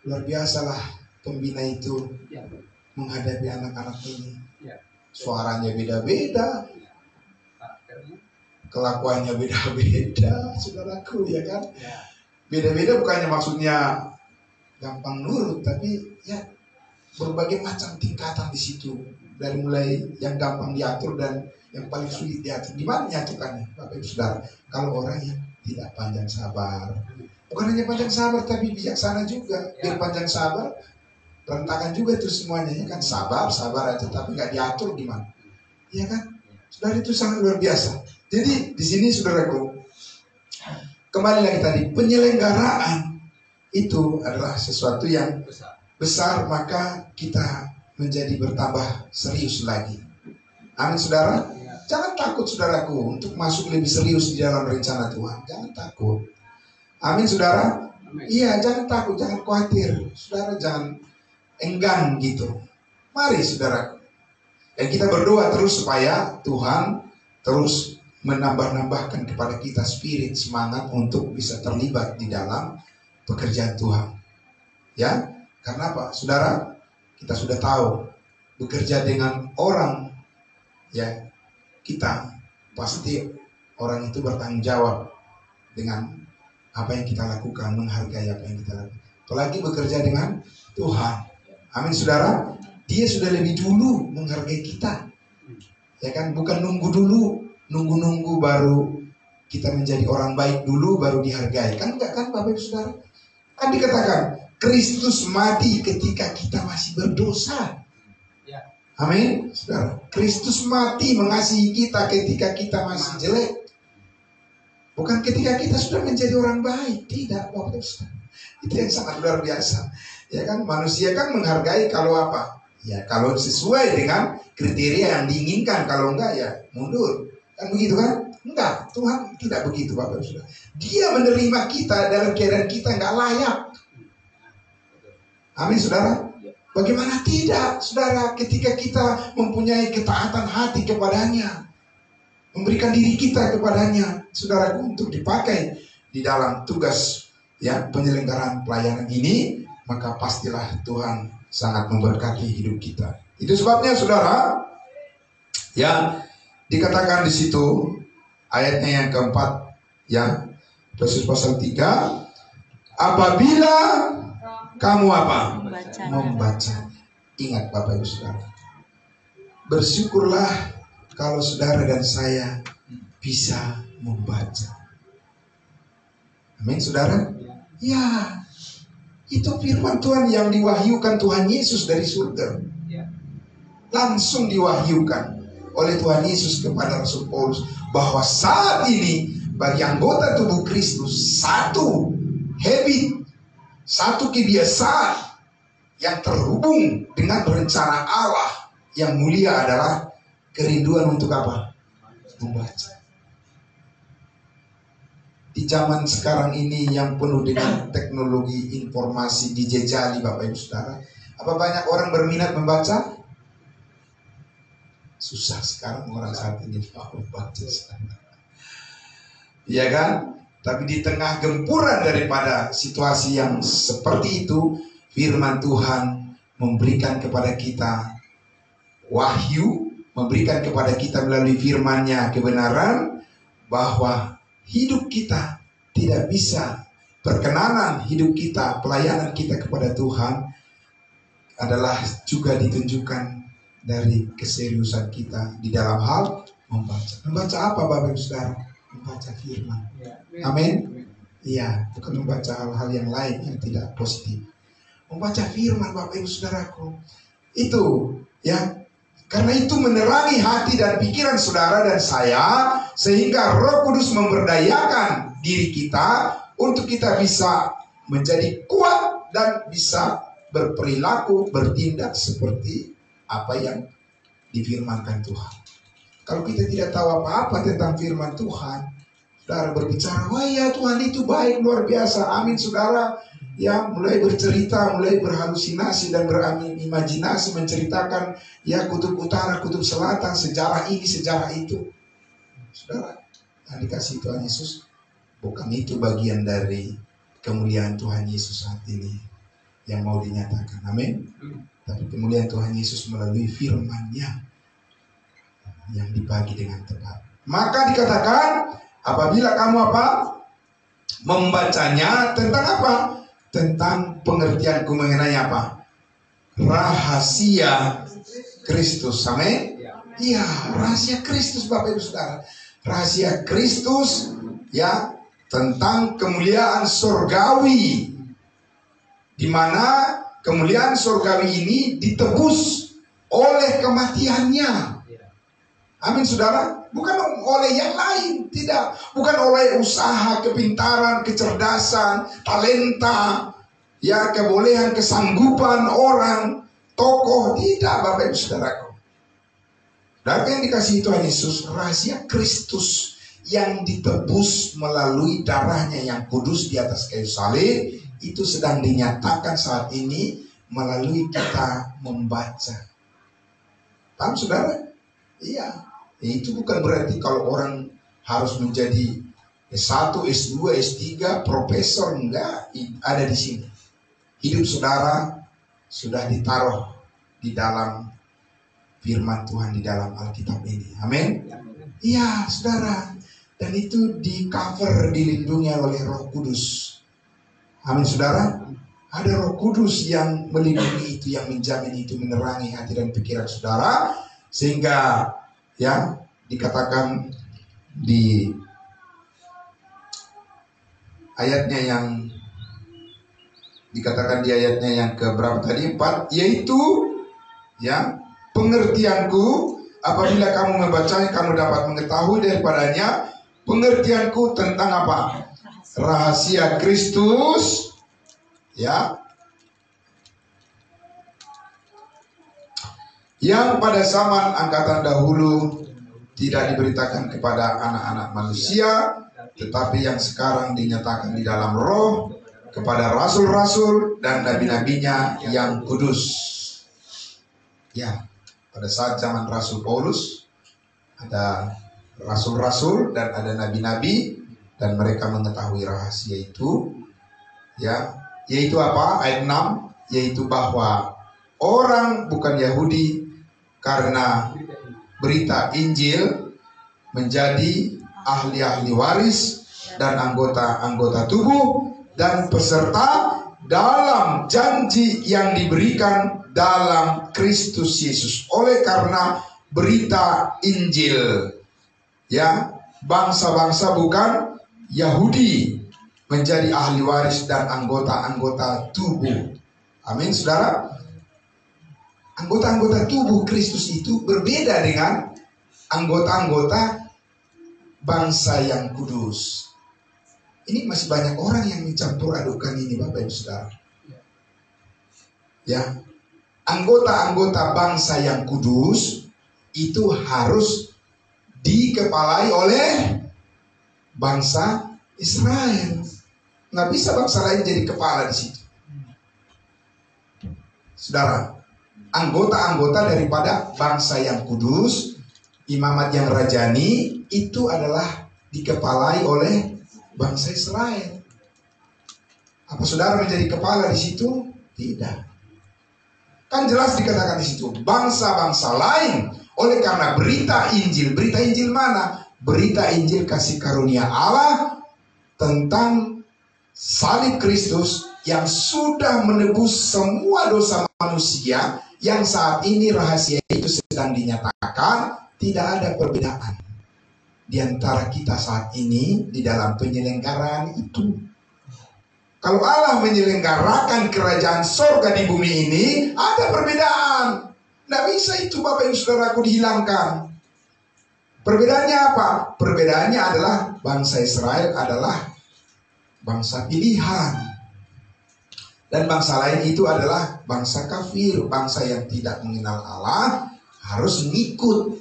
Luar biasalah pembina itu menghadapi anak-anak ini. Suaranya beda-beda, kelakuannya beda-beda, saudaraku, ya kan? Beda-beda bukannya maksudnya gampang nurut, tapi ya berbagai macam tingkatan di situ. Dari mulai yang gampang diatur dan yang paling sulit diatur. Gimana nyatukannya, Bapak Ibu Saudara? Kalau orang yang tidak panjang sabar, bukan hanya panjang sabar tapi bijaksana juga. Biar panjang sabar, berantakan juga itu semuanya. Ya kan, sabar aja tapi nggak diatur gimana? Ya kan? Saudara, itu sangat luar biasa. Jadi di sini saudaraku, kembali lagi tadi, penyelenggaraan itu adalah sesuatu yang besar, maka kita menjadi bertambah serius lagi. Amin, saudara. Jangan takut, saudaraku, untuk masuk lebih serius di dalam rencana Tuhan. Jangan takut. Amin, saudara. Iya, jangan takut, jangan khawatir. Saudara, jangan enggan gitu. Mari, saudara. Dan kita berdoa terus supaya Tuhan terus menambah-nambahkan kepada kita spirit, semangat untuk bisa terlibat di dalam pekerjaan Tuhan. Ya, karena apa? Saudara, kita sudah tahu bekerja dengan orang, ya, kita pasti orang itu bertanggung jawab dengan apa yang kita lakukan, menghargai apa yang kita lakukan. Apalagi bekerja dengan Tuhan. Amin, saudara. Dia sudah lebih dulu menghargai kita, ya kan? Bukan nunggu baru kita menjadi orang baik dulu baru dihargai. Kan enggak, kan Bapak Ibu Saudara? Kan dikatakan Kristus mati ketika kita masih berdosa. Amin, saudara. Kristus mati mengasihi kita ketika kita masih jelek. Bukan ketika kita sudah menjadi orang baik. Tidak, Bapak Ibu Saudara. Itu yang sangat luar biasa. Ya kan, manusia kan menghargai kalau apa? Ya, kalau sesuai dengan kriteria yang diinginkan. Kalau enggak, ya mundur. Kan begitu kan? Enggak, Tuhan tidak begitu, Bapak Ibu Saudara. Dia menerima kita dalam keadaan kita enggak layak. Amin, saudara. Bagaimana tidak, saudara, ketika kita mempunyai ketaatan hati kepadanya, memberikan diri kita kepadanya, saudara, untuk dipakai di dalam tugas ya penyelenggaraan pelayanan ini, maka pastilah Tuhan sangat memberkati hidup kita. Itu sebabnya, saudara, ya dikatakan di situ ayatnya yang keempat, ya, Efesus pasal 3, apabila kamu apa? Membaca. Ingat, Bapak Ibu Saudara, bersyukurlah kalau saudara dan saya bisa membaca. Amin, saudara. Ya, itu firman Tuhan yang diwahyukan Tuhan Yesus dari surga. Langsung diwahyukan oleh Tuhan Yesus kepada Rasul Paulus bahwa saat ini bagi anggota tubuh Kristus satu habit, satu kebiasaan yang terhubung dengan rencana Allah yang mulia adalah kerinduan untuk apa? Membaca. Di zaman sekarang ini yang penuh dengan teknologi informasi dijejali, Bapak Ibu Saudara, Apa banyak orang berminat membaca? Susah sekarang orang saat ini mau membaca. Iya kan? Tapi di tengah gempuran daripada situasi yang seperti itu, firman Tuhan memberikan kepada kita wahyu, memberikan kepada kita melalui firman-Nya kebenaran bahwa hidup kita tidak bisa, perkenanan hidup kita, pelayanan kita kepada Tuhan adalah juga ditunjukkan dari keseriusan kita di dalam hal membaca. Membaca apa Bapak Ibu Saudara? Membaca firman. Amin. Iya, bukan membaca hal-hal yang lain yang tidak positif. Membaca firman Bapak Ibu Saudaraku. Itu ya. Karena itu menerangi hati dan pikiran saudara dan saya, sehingga Roh Kudus memberdayakan diri kita untuk kita bisa menjadi kuat dan bisa berperilaku, bertindak seperti apa yang difirmankan Tuhan. Kalau kita tidak tahu apa-apa tentang firman Tuhan, saudara berbicara, wah ya Tuhan itu baik, luar biasa, amin saudara. Ya, mulai bercerita, mulai berhalusinasi dan berimajinasi, menceritakan ya kutub utara, kutub selatan, sejarah ini, sejarah itu. Saudara, yang dikasih Tuhan Yesus, bukan itu bagian dari kemuliaan Tuhan Yesus saat ini yang mau dinyatakan. Amin. Tapi kemuliaan Tuhan Yesus melalui firman-Nya yang dibagi dengan tepat. Maka dikatakan, apabila kamu apa? Membacanya tentang apa? Tentang pengertianku mengenai apa? Rahasia Kristus. Amin. Iya, rahasia Kristus Bapak Ibu Saudara. Rahasia Kristus ya, tentang kemuliaan surgawi, di mana kemuliaan surgawi ini ditebus oleh kematiannya. Amin saudara. Bukan oleh yang lain, tidak. Bukan oleh usaha, kepintaran, kecerdasan, talenta, ya kebolehan, kesanggupan orang, tokoh, tidak Bapak Ibu Saudaraku. Dan yang dikasihi Tuhan Yesus, rahasia Kristus yang ditebus melalui darahnya yang kudus di atas kayu salib, itu sedang dinyatakan saat ini melalui kita membaca. Paham saudara? Iya. Itu bukan berarti kalau orang harus menjadi S1, S2, S3, profesor, enggak, ada di sini. Hidup saudara sudah ditaruh di dalam firman Tuhan di dalam Alkitab ini. Amin. Iya, saudara. Dan itu di cover, dilindungi oleh Roh Kudus. Amin, saudara. Ada Roh Kudus yang melindungi itu, yang menjamin itu, menerangi hati dan pikiran saudara, sehingga ya dikatakan di ayatnya yang dikatakan di ayatnya yang keberapa tadi, 4, yaitu ya pengertianku apabila kamu membacanya kamu dapat mengetahui daripadanya pengertianku tentang apa? Rahasia Kristus ya, yang pada zaman angkatan dahulu tidak diberitakan kepada anak-anak manusia, tetapi yang sekarang dinyatakan di dalam Roh kepada rasul-rasul dan nabi-nabinya yang kudus. Ya, pada saat zaman Rasul Paulus ada rasul-rasul dan ada nabi-nabi, dan mereka mengetahui rahasia itu. Ya, yaitu apa? Ayat 6, yaitu bahwa orang bukan Yahudi karena berita Injil menjadi ahli-ahli waris dan anggota-anggota tubuh dan peserta dalam janji yang diberikan dalam Kristus Yesus. Oleh karena berita Injil, ya, bangsa-bangsa bukan Yahudi menjadi ahli waris dan anggota-anggota tubuh. Amin, saudara. Anggota-anggota tubuh Kristus itu berbeda dengan anggota-anggota bangsa yang kudus. Ini masih banyak orang yang mencampur adukan ini Bapak Ibu Saudara. Ya, anggota-anggota bangsa yang kudus itu harus dikepalai oleh bangsa Israel. Nggak bisa bangsa lain jadi kepala di situ. Saudara, anggota-anggota daripada bangsa yang kudus, imamat yang rajani, itu adalah dikepalai oleh bangsa Israel. Apa saudara menjadi kepala di situ? Tidak. Kan jelas dikatakan di situ, bangsa-bangsa lain. Oleh karena berita Injil mana? Berita Injil kasih karunia Allah tentang salib Kristus yang sudah menebus semua dosa manusia, yang saat ini rahasia itu sedang dinyatakan. Tidak ada perbedaan di antara kita saat ini di dalam penyelenggaraan itu. Kalau Allah menyelenggarakan kerajaan sorga di bumi ini, ada perbedaan. Tidak bisa itu Bapak Ibu Saudaraku dihilangkan. Perbedaannya apa? Perbedaannya adalah bangsa Israel adalah bangsa pilihan. Dan bangsa lain itu adalah bangsa kafir. Bangsa yang tidak mengenal Allah harus ngikut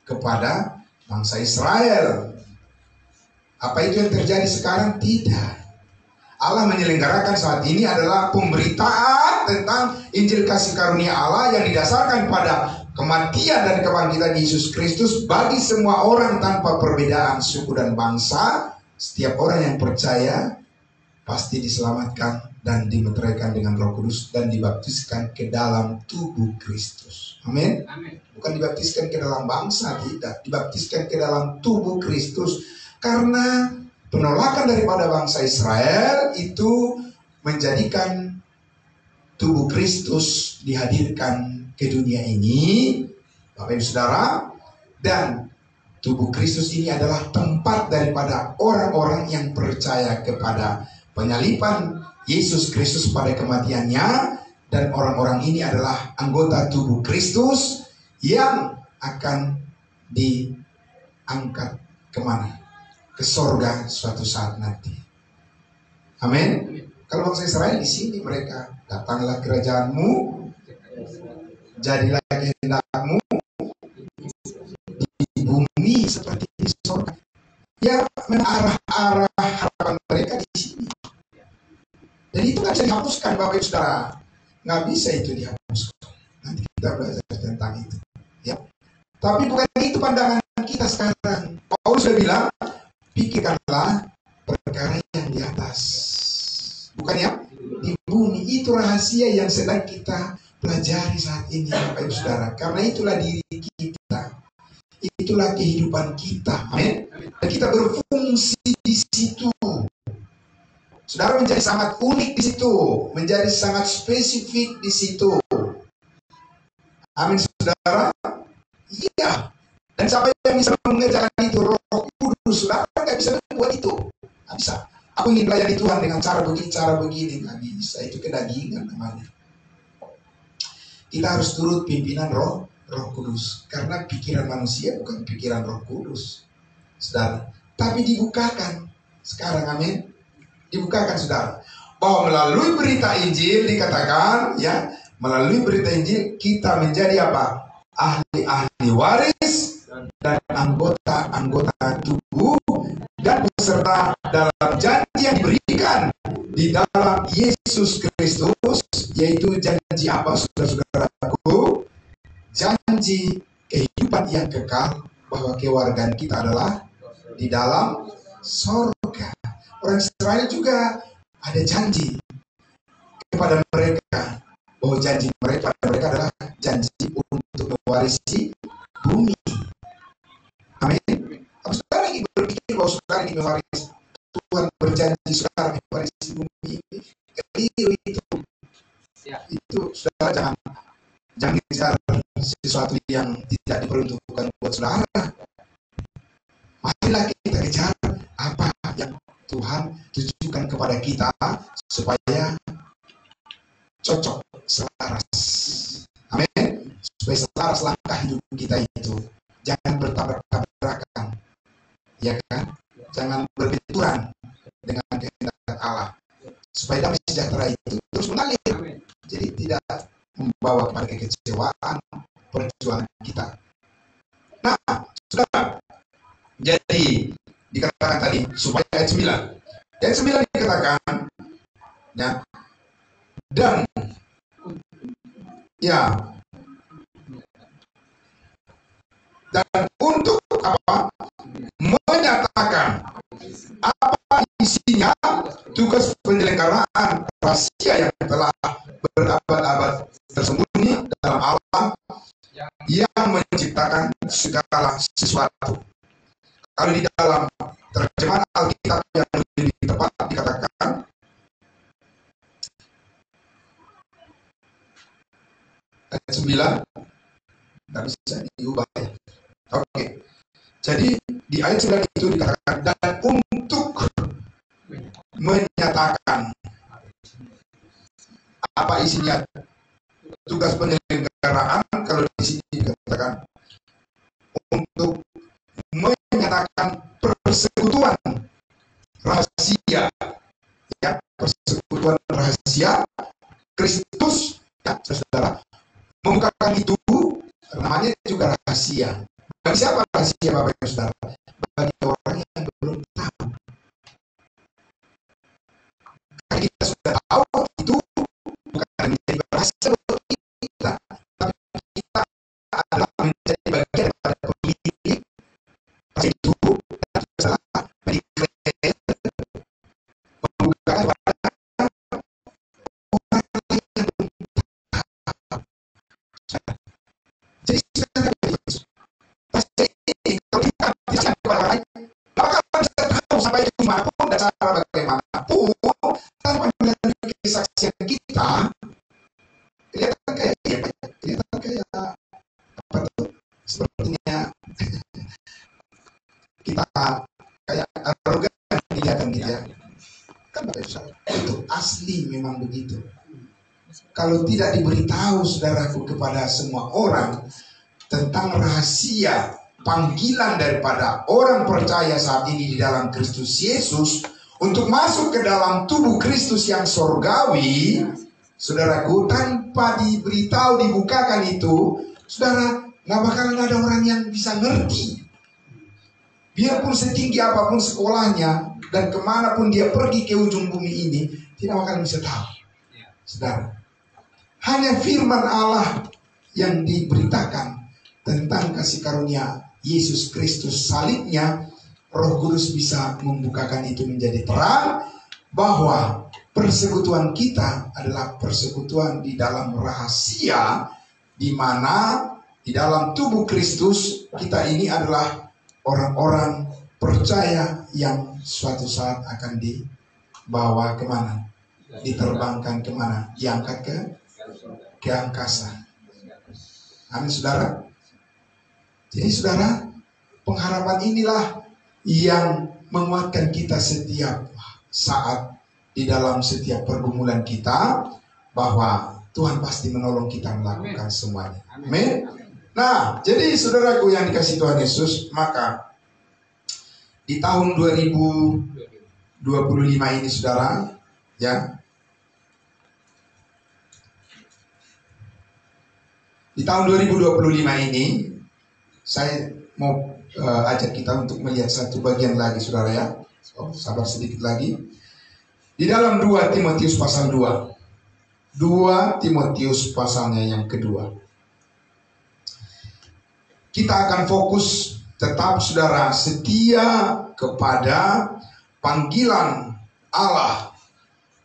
kepada bangsa Israel. Apa itu yang terjadi sekarang? Tidak. Allah menyelenggarakan saat ini adalah pemberitaan tentang Injil kasih karunia Allah yang didasarkan pada kematian dan kebangkitan Yesus Kristus bagi semua orang tanpa perbedaan suku dan bangsa. Setiap orang yang percaya pasti diselamatkan dan dimeteraikan dengan Roh Kudus dan dibaptiskan ke dalam tubuh Kristus. Amin. Bukan dibaptiskan ke dalam bangsa, tidak. Dibaptiskan ke dalam tubuh Kristus. Karena penolakan daripada bangsa Israel itu menjadikan tubuh Kristus dihadirkan ke dunia ini, Bapak Ibu Saudara, dan tubuh Kristus ini adalah tempat daripada orang-orang yang percaya kepada penyaliban Yesus Kristus pada kematiannya, dan orang-orang ini adalah anggota tubuh Kristus yang akan diangkat kemana? Ke sorga suatu saat nanti. Amin. Kalau bangsa Israel di sini mereka, datanglah kerajaanmu, jadilah kehendakmu di bumi seperti di sorga. Ya, mengarah harapan mereka di sini. Dan itu nggak bisa dihapuskan Bapak Ibu Saudara. Nggak bisa itu dihapuskan. Nanti kita belajar tentang itu. Ya. Tapi bukan itu pandangan kita sekarang. Paulus sudah bilang, pikirkanlah perkara yang di atas, bukan yang di bumi. Itu rahasia yang sedang kita pelajari saat ini Bapak Ibu Saudara. Karena itulah diri kita, itulah kehidupan kita. Amin. Dan kita berfungsi di situ. Saudara menjadi sangat unik di situ, menjadi sangat spesifik di situ. Amin Saudara. Iya. Dan siapa yang bisa mengerjakan itu? Roh Kudus. Saudara nggak bisa membuat itu. Nggak bisa. Aku ingin melayani Tuhan dengan cara begini. Nggak bisa. Itu kedagingan namanya. Kita harus turut pimpinan Roh Kudus. Karena pikiran manusia bukan pikiran Roh Kudus, saudara. Tapi dibukakan sekarang, amin. Dibukakan saudara. Bahwa melalui berita Injil dikatakan, ya, melalui berita Injil kita menjadi apa? Ahli-ahli waris dan anggota-anggota tubuh dan peserta dalam janji yang diberikan di dalam Yesus Kristus, yaitu janji apa saudara-saudaraku? Janji kehidupan yang kekal, bahwa kewargaan kita adalah di dalam sorga. Orang Israel juga ada janji kepada mereka, bahwa janji mereka adalah janji untuk mewarisi bumi. Amin. Apa saudara ingin berpikir bahwa saudara ingin mewarisi, Tuhan berjanji saudara mewarisi bumi ini? Keliru itu. Itu saudara jangan kejar sesuatu yang tidak diperuntukkan buat saudara. Marilah kita kejar apa yang Tuhan tujukan kepada kita supaya cocok, selaras. Amin. Supaya selaras langkah hidup kita itu. Jangan bertabrak-tabrakan, ya kan? Jangan berbenturan dengan kehendak Allah. Supaya damai sejahtera itu terus mengalir. Jadi tidak membawa kepada kekecewaan perjuangan kita. Nah, saudara, jadi dikatakan tadi supaya ayat 9. Ayat 9 dikatakan, ya, dan Dan untuk apa? Menyatakan apa isinya tugas penyelenggaraan rahasia yang telah berabad-abad tersembunyi dalam alam yang menciptakan segala sesuatu. Kalau di dalam terjemahan Alkitab yang lebih tepat dikatakan ayat 9, nggak bisa diubah ya. Oke. Jadi di ayat 9 itu dikatakan dan untuk menyatakan apa isinya tugas penyelenggaraan, kalau di sini dikatakan untuk menyatakan persekutuan rahasia, ya, persekutuan rahasia Kristus, ya, saudara, membukakan itu namanya juga rahasia. Bagi siapa rahasia, Bapak Ibu Saudara? Bagi orang yang belum tahu. Karena kita sudah tahu itu bukan menjadi rahasia untuk kita, tapi kita adalah menjadi bagian daripada pemilik rahasia itu, dan kita salah mendeklarasi membukakan kepada orang lain yang belum tahu. Jadi saudara, kalau kita tidak kepada orang lain, maka kita bisa tahu sampai dimanapun dan cara bagaimanapun tanpa melalui kesaksian kita, kelihatan kayak apa tuh, sepertinya kita kayak arogan kelihatan gitu ya. Kan itu asli memang begitu. Kalau tidak diberitahu saudaraku kepada semua orang tentang rahasia panggilan daripada orang percaya saat ini di dalam Kristus Yesus untuk masuk ke dalam tubuh Kristus yang sorgawi, saudaraku, tanpa diberitahu, dibukakan itu, saudara, nggak bakalan ada orang yang bisa ngerti. Biarpun setinggi apapun sekolahnya dan kemanapun dia pergi ke ujung bumi ini, tidak bakalan bisa tahu, saudara. Hanya firman Allah yang diberitakan tentang kasih karunia Yesus Kristus salibnya, Roh Kudus bisa membukakan itu menjadi terang bahwa persekutuan kita adalah persekutuan di dalam rahasia, di mana di dalam tubuh Kristus kita ini adalah orang-orang percaya yang suatu saat akan dibawa kemana? Diterbangkan kemana? Diangkat ke angkasa. Amin, saudara. Jadi saudara, pengharapan inilah yang menguatkan kita setiap saat di dalam setiap pergumulan kita, bahwa Tuhan pasti menolong kita melakukan semuanya. Amin. Nah, jadi saudaraku yang dikasih Tuhan Yesus, maka di tahun 2025 ini saudara, ya, di tahun 2025 ini saya mau ajak kita untuk melihat satu bagian lagi saudara ya. Sabar sedikit lagi. Di dalam 2 Timotius pasal 2. 2 Timotius pasalnya yang kedua. Kita akan fokus tetap saudara setia kepada panggilan Allah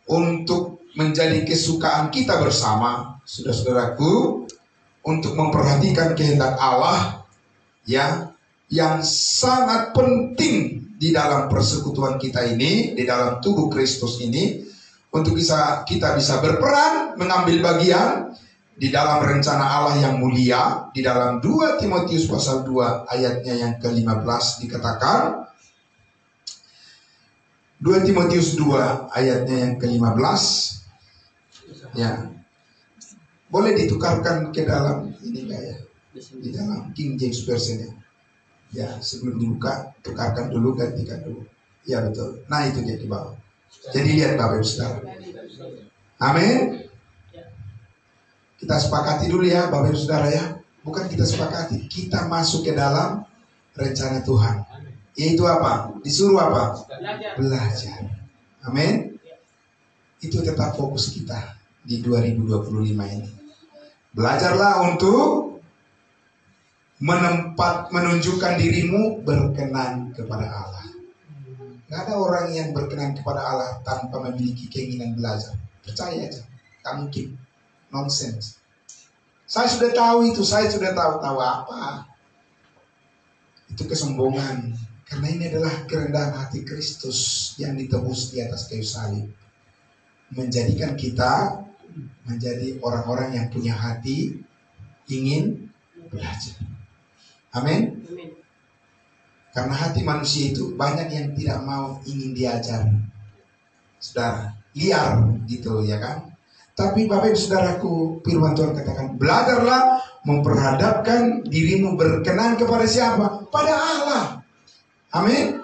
untuk menjadi kesukaan kita bersama, saudara-saudaraku, untuk memperhatikan kehendak Allah ya, yang sangat penting di dalam persekutuan kita ini, di dalam tubuh Kristus ini, untuk kita bisa berperan, mengambil bagian di dalam rencana Allah yang mulia. Di dalam 2 Timotius pasal 2 ayatnya yang ke-15 dikatakan, 2 Timotius 2 ayatnya yang ke-15 ya, boleh ditukarkan ke dalam ini enggak ya, di dalam King James Version ya, sebelum dibuka tukarkan dulu, gantikan dulu ya, betul. Nah itu dia di bawah. Jadi lihat Bapak Ibu Saudara, amin. Kita sepakati dulu ya Bapak Ibu Saudara ya. Bukan kita sepakati, kita masuk ke dalam rencana Tuhan. Yaitu apa? Disuruh apa? Belajar. Amin. Itu tetap fokus kita di 2025 ini. Belajarlah untuk menunjukkan dirimu berkenan kepada Allah. Gak ada orang yang berkenan kepada Allah tanpa memiliki keinginan belajar. Percaya aja, gak mungkin. Nonsense. Saya sudah tahu itu, saya sudah tahu apa. Itu kesombongan. Karena ini adalah kerendahan hati Kristus yang ditebus di atas kayu salib. Menjadikan kita menjadi orang-orang yang punya hati ingin belajar. Amin. Karena hati manusia itu banyak yang tidak mau ingin diajar. Saudara, liar gitu ya kan. Tapi Bapak Ibu Saudaraku, firman Tuhan katakan, belajarlah memperhadapkan dirimu berkenan kepada siapa? Pada Allah. Amin.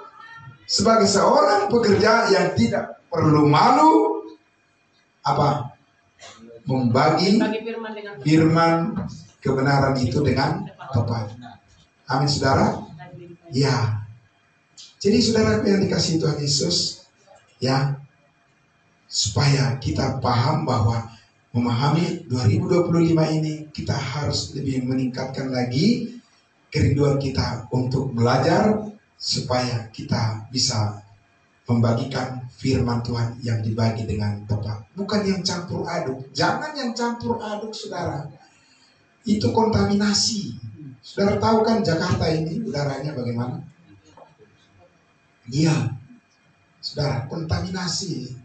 Sebagai seorang pekerja yang tidak perlu malu, apa? Membagi firman kebenaran itu dengan tepat. Amin, saudara. Ya. Jadi saudaraku yang dikasihi Tuhan Yesus, ya, supaya kita paham bahwa memahami 2025 ini kita harus lebih meningkatkan lagi kerinduan kita untuk belajar supaya kita bisa membagikan firman Tuhan yang dibagi dengan tepat. Bukan yang campur aduk. Jangan yang campur aduk, saudara. Itu kontaminasi. Saudara tahu kan Jakarta ini udaranya bagaimana? Iya. Saudara, kontaminasi.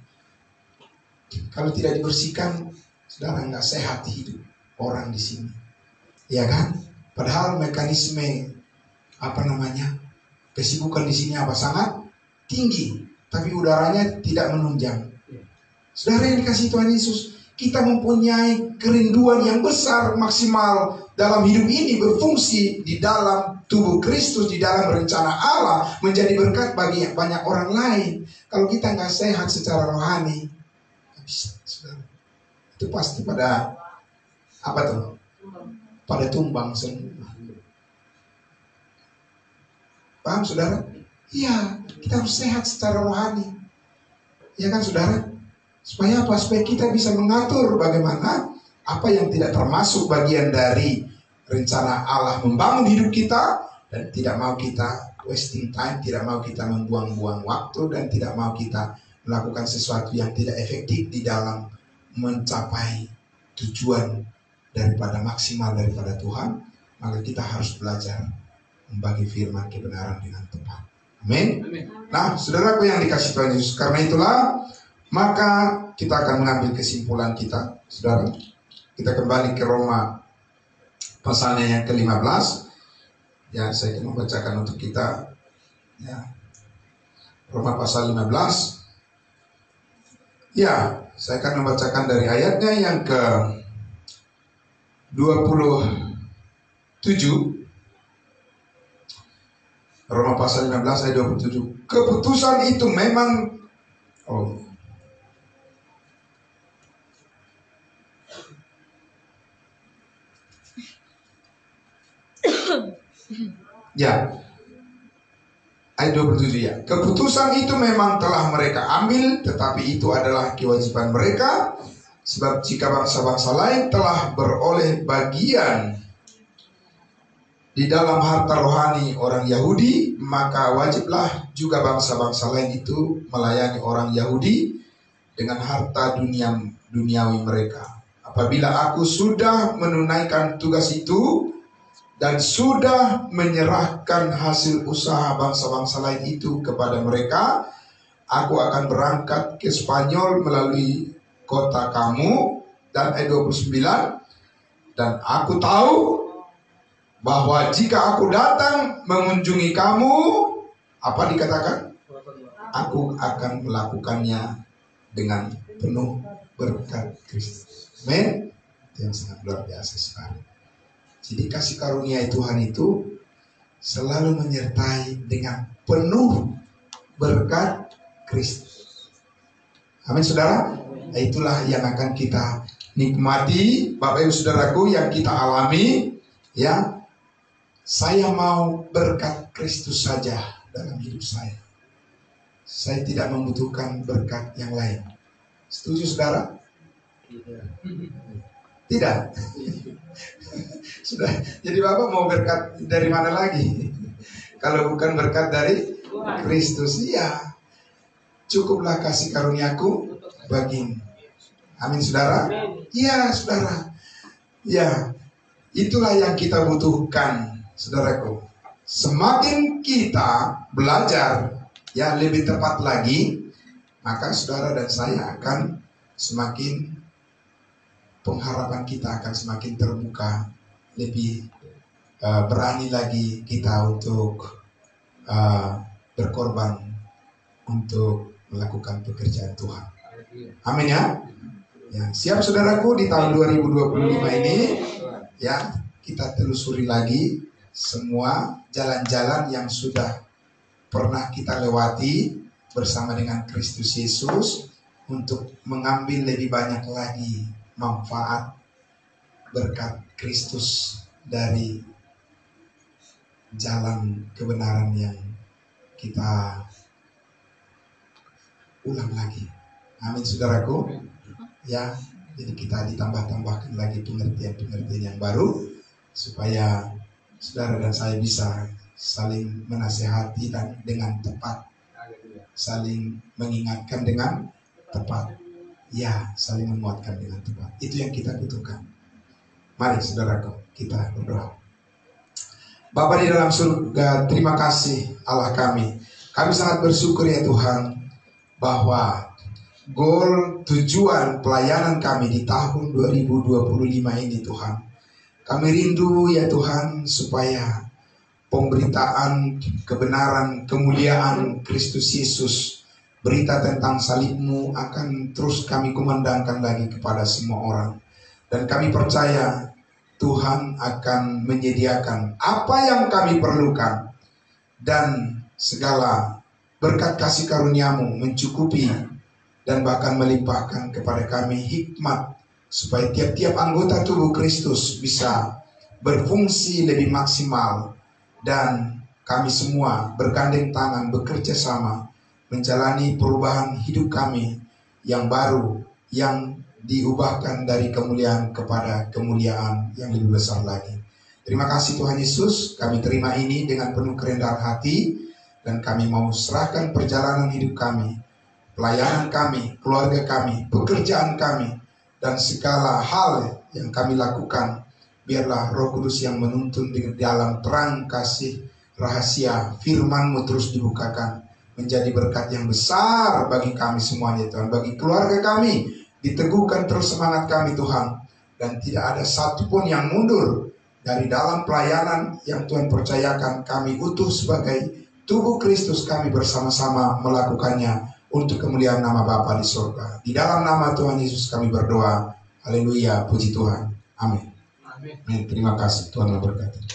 Kalau tidak dibersihkan, saudara nggak sehat hidup orang di sini, ya kan? Padahal mekanisme kesibukan di sini sangat tinggi, tapi udaranya tidak menunjang. Saudara yang dikasihi Tuhan Yesus, kita mempunyai kerinduan yang besar maksimal dalam hidup ini berfungsi di dalam tubuh Kristus, di dalam rencana Allah menjadi berkat bagi banyak orang lain. Kalau kita nggak sehat secara rohani, itu pasti pada pada tumbang semua. Paham saudara? Iya, kita harus sehat secara rohani. Ya kan saudara? Supaya apa? Supaya kita bisa mengatur bagaimana apa yang tidak termasuk bagian dari rencana Allah membangun hidup kita, dan tidak mau kita wasting time, tidak mau kita membuang-buang waktu, dan tidak mau kita melakukan sesuatu yang tidak efektif di dalam mencapai tujuan daripada maksimal daripada Tuhan. Maka kita harus belajar membagi firman kebenaran dengan tepat. Amin. Nah, saudaraku yang dikasihi Tuhan Yesus, karena itulah maka kita akan mengambil kesimpulan kita, saudara. Kita kembali ke Roma pasalnya yang ke-15. Ya, saya akan membacakan untuk kita. Ya, Roma pasal 15. Ya, saya akan membacakan dari ayatnya yang ke-27. Roma pasal 15 ayat 27. Keputusan itu memang ya, ayat 27 ya. Keputusan itu memang telah mereka ambil, tetapi itu adalah kewajiban mereka. Sebab jika bangsa-bangsa lain telah beroleh bagian di dalam harta rohani orang Yahudi, maka wajiblah juga bangsa-bangsa lain itu melayani orang Yahudi dengan harta duniawi mereka. Apabila aku sudah menunaikan tugas itu dan sudah menyerahkan hasil usaha bangsa-bangsa lain itu kepada mereka, aku akan berangkat ke Spanyol melalui kota kamu. Dan ayat 29, dan aku tahu bahwa jika aku datang mengunjungi kamu, apa dikatakan? Aku akan melakukannya dengan penuh berkat Kristus. Amin. Yang sangat luar biasa sekali. Jadi kasih karunia Tuhan itu selalu menyertai dengan penuh berkat Kristus. Amin, saudara. Nah, itulah yang akan kita nikmati, Bapak Ibu Saudaraku, yang kita alami. Ya, saya mau berkat Kristus saja dalam hidup saya. Saya tidak membutuhkan berkat yang lain. Setuju, saudara? Tidak. Sudah. Jadi Bapak mau berkat dari mana lagi? Kalau bukan berkat dari Kristus, iya. Cukuplah kasih karuniaku bagimu. Amin, saudara. Iya, saudara. Ya, itulah yang kita butuhkan, saudaraku. Semakin kita belajar, ya lebih tepat lagi, maka saudara dan saya akan semakin, pengharapan kita akan semakin terbuka, lebih berani lagi kita untuk berkorban untuk melakukan pekerjaan Tuhan. Amin ya. Ya, siap saudaraku, di tahun 2025 ini ya kita telusuri lagi semua jalan-jalan yang sudah pernah kita lewati bersama dengan Kristus Yesus untuk mengambil lebih banyak lagi manfaat berkat Kristus dari jalan kebenaran yang kita ulang lagi. Amin saudaraku. Ya, jadi kita ditambah-tambahkan lagi pengertian-pengertian yang baru supaya saudara dan saya bisa saling menasehati dan dengan tepat, saling mengingatkan dengan tepat, ya, saling menguatkan dengan tepat. Itu yang kita butuhkan. Mari saudaraku, kita berdoa. Bapa di dalam surga, terima kasih Allah kami. Kami sangat bersyukur ya Tuhan bahwa goal tujuan pelayanan kami di tahun 2025 ini Tuhan, kami rindu ya Tuhan supaya pemberitaan kebenaran kemuliaan Kristus Yesus, berita tentang salib-Mu akan terus kami kumandangkan lagi kepada semua orang. Dan kami percaya Tuhan akan menyediakan apa yang kami perlukan, dan segala berkat kasih karunia-Mu mencukupi dan bahkan melimpahkan kepada kami hikmat supaya tiap-tiap anggota tubuh Kristus bisa berfungsi lebih maksimal, dan kami semua bergandeng tangan bekerja sama menjalani perubahan hidup kami yang baru, yang diubahkan dari kemuliaan kepada kemuliaan yang lebih besar lagi. Terima kasih Tuhan Yesus, kami terima ini dengan penuh kerendahan hati, dan kami mau serahkan perjalanan hidup kami, pelayanan kami, keluarga kami, pekerjaan kami, dan segala hal yang kami lakukan. Biarlah Roh Kudus yang menuntun di dalam terang kasih rahasia firman-Mu terus dibukakan, menjadi berkat yang besar bagi kami semuanya Tuhan. Bagi keluarga kami, diteguhkan terus semangat kami Tuhan, dan tidak ada satupun yang mundur dari dalam pelayanan yang Tuhan percayakan. Kami utuh sebagai tubuh Kristus, kami bersama-sama melakukannya untuk kemuliaan nama Bapa di surga. Di dalam nama Tuhan Yesus kami berdoa. Haleluya, puji Tuhan. Amin. Amin. Terima kasih, Tuhan memberkati.